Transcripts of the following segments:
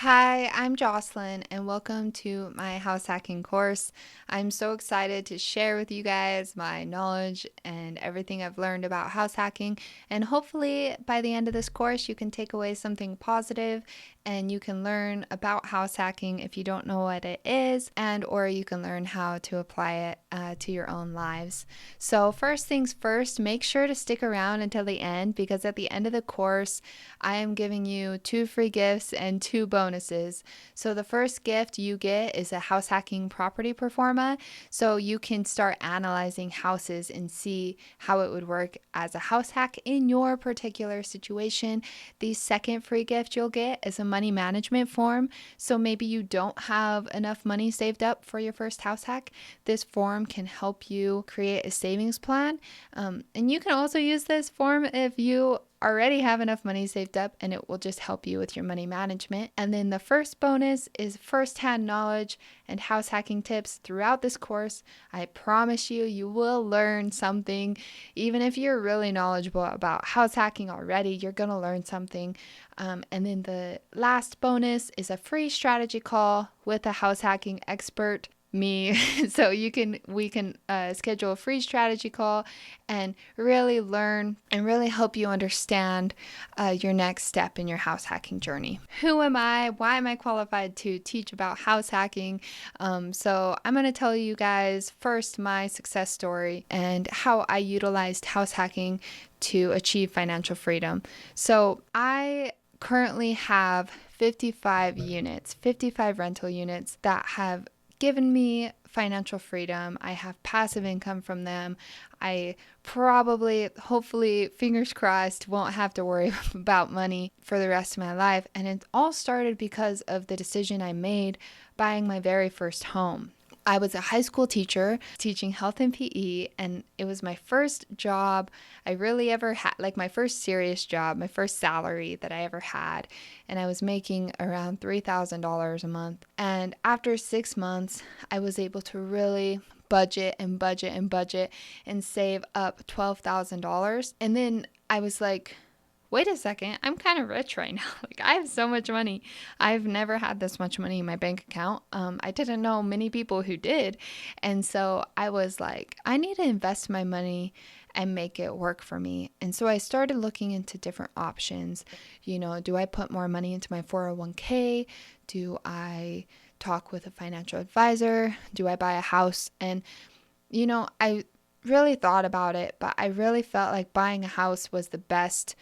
Hi, I'm Jocelyn, and welcome to my house hacking course. I'm so excited to share with you guys my knowledge and everything I've learned about house hacking. And hopefully, by the end of this course, you can take away something positive and you can learn about house hacking if you don't know what it is, and or you can learn how to apply it to your own lives. So, first things first, make sure to stick around until the end because at the end of the course, I am giving you 2 free gifts and 2 bonuses. So the first gift you get is a house hacking property performa. So you can start analyzing houses and see how it would work as a house hack in your particular situation. The second free gift you'll get is a money management form. So maybe you don't have enough money saved up for your first house hack. This form can help you create a savings plan. And you can also use this form if you already have enough money saved up, and it will just help you with your money management. And then the first bonus is first-hand knowledge and house hacking tips throughout this course. I promise you, you will learn something. Even if you're really knowledgeable about house hacking already, you're going to learn something. And then the last bonus is a free strategy call with a house hacking expert, me. So we can schedule a free strategy call and really learn and really help you understand your next step in your house hacking journey. Who am I? Why am I qualified to teach about house hacking? So I'm going to tell you guys first my success story and how I utilized house hacking to achieve financial freedom. So I currently have 55 units, 55 rental units that have given me financial freedom. I have passive income from them. I probably, hopefully, fingers crossed, won't have to worry about money for the rest of my life. And it all started because of the decision I made buying my very first home. I was a high school teacher teaching health and PE, and it was my first job I really ever had, like my first serious job, my first salary that I ever had. And I was making around $3,000 a month. And after 6 months, I was able to really budget and budget and budget and save up $12,000. And then I was like, wait a second, I'm kind of rich right now. Like, I have so much money. I've never had this much money in my bank account. I didn't know many people who did. And so I was like, I need to invest my money and make it work for me. And so I started looking into different options. Do I put more money into my 401k? Do I talk with a financial advisor? Do I buy a house? And, I really thought about it, but I really felt like buying a house was the best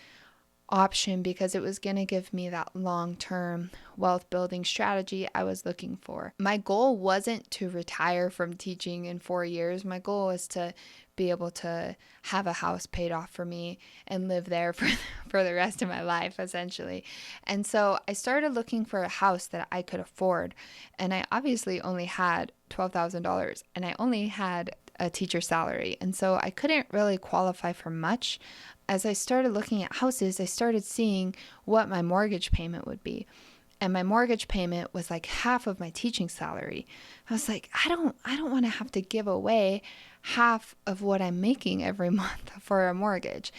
option because it was going to give me that long-term wealth building strategy I was looking for. My goal wasn't to retire from teaching in 4 years. My goal was to be able to have a house paid off for me and live there for the rest of my life, essentially. And so I started looking for a house that I could afford. And I obviously only had $12,000 and I only had a teacher salary. And so I couldn't really qualify for much. As I started looking at houses, I started seeing what my mortgage payment would be. And my mortgage payment was like half of my teaching salary. I was like, I don't want to have to give away half of what I'm making every month for a mortgage.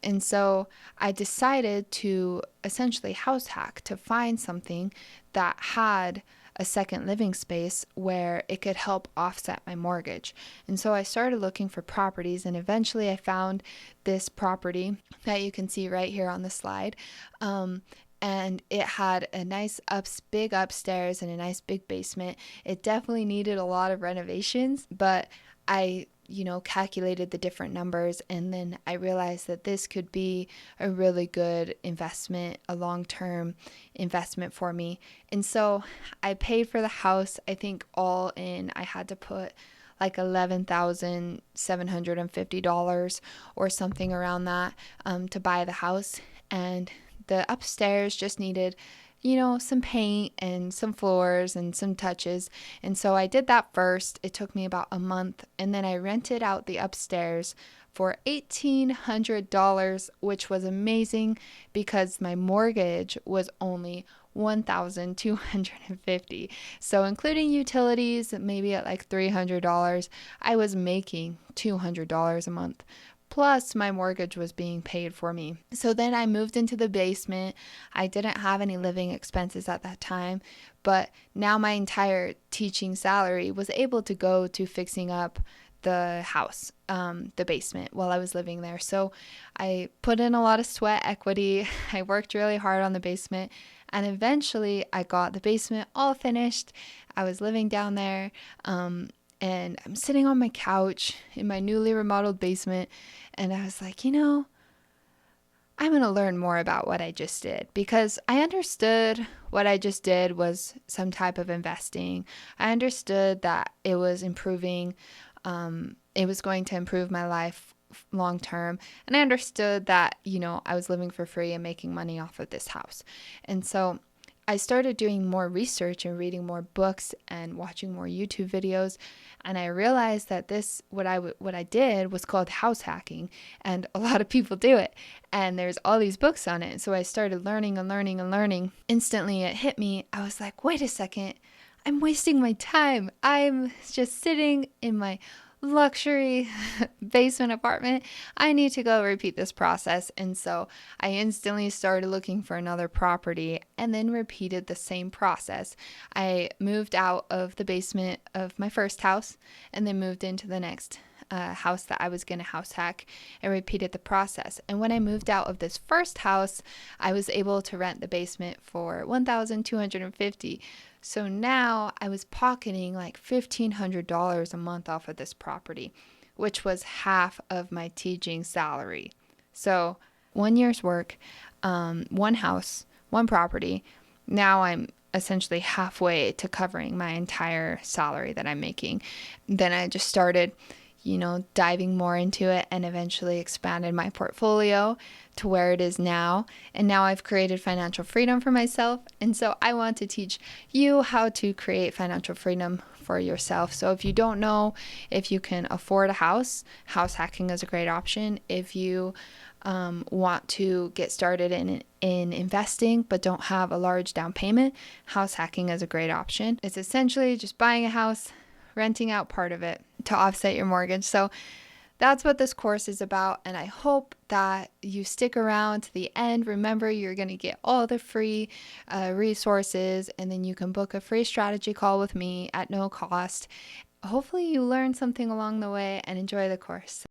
And so I decided to essentially house hack to find something that had a second living space where it could help offset my mortgage. And so I started looking for properties, and eventually I found this property that you can see right here on the slide. And it had a nice big upstairs and a nice big basement. It definitely needed a lot of renovations, but I calculated the different numbers, and then I realized that this could be a really good investment, a long-term investment for me. And so I paid for the house. I think all in, I had to put like $11,750 or something around that to buy the house. And the upstairs just needed some paint and some floors and some touches. And so I did that first. It took me about a month. And then I rented out the upstairs for $1,800, which was amazing because my mortgage was only $1,250. So including utilities, maybe at like $300, I was making $200 a month. plus my mortgage was being paid for me. So then I moved into the basement. I didn't have any living expenses at that time, but now my entire teaching salary was able to go to fixing up the house, the basement, while I was living there. So I put in a lot of sweat equity. I worked really hard on the basement, and eventually I got the basement all finished. I was living down there, and I'm sitting on my couch in my newly remodeled basement, and I was like, I'm going to learn more about what I just did, because I understood what I just did was some type of investing. I understood that it was improving, it was going to improve my life long term. And I understood that, I was living for free and making money off of this house. And so I started doing more research and reading more books and watching more YouTube videos, and I realized that what I did was called house hacking, and a lot of people do it, and there's all these books on it. So I started learning and learning and learning. Instantly it hit me. I was like, wait a second, I'm wasting my time. I'm just sitting in my luxury basement apartment. I need to go repeat this process. And so I instantly started looking for another property and then repeated the same process. I moved out of the basement of my first house and then moved into the next house that I was going to house hack, and repeated the process. And when I moved out of this first house, I was able to rent the basement for $1,250. So now I was pocketing like $1,500 a month off of this property, which was half of my teaching salary. So 1 year's work, one house, one property. Now I'm essentially halfway to covering my entire salary that I'm making. Then I just started, diving more into it, and eventually expanded my portfolio to where it is now. And now I've created financial freedom for myself. And so I want to teach you how to create financial freedom for yourself. So if you don't know if you can afford a house hacking is a great option. If you want to get started in investing but don't have a large down payment, house hacking is a great option. It's essentially just buying a house, renting out part of it to offset your mortgage. So that's what this course is about, and I hope that you stick around to the end. Remember, you're going to get all the free resources, and then you can book a free strategy call with me at no cost. Hopefully you learn something along the way and enjoy the course.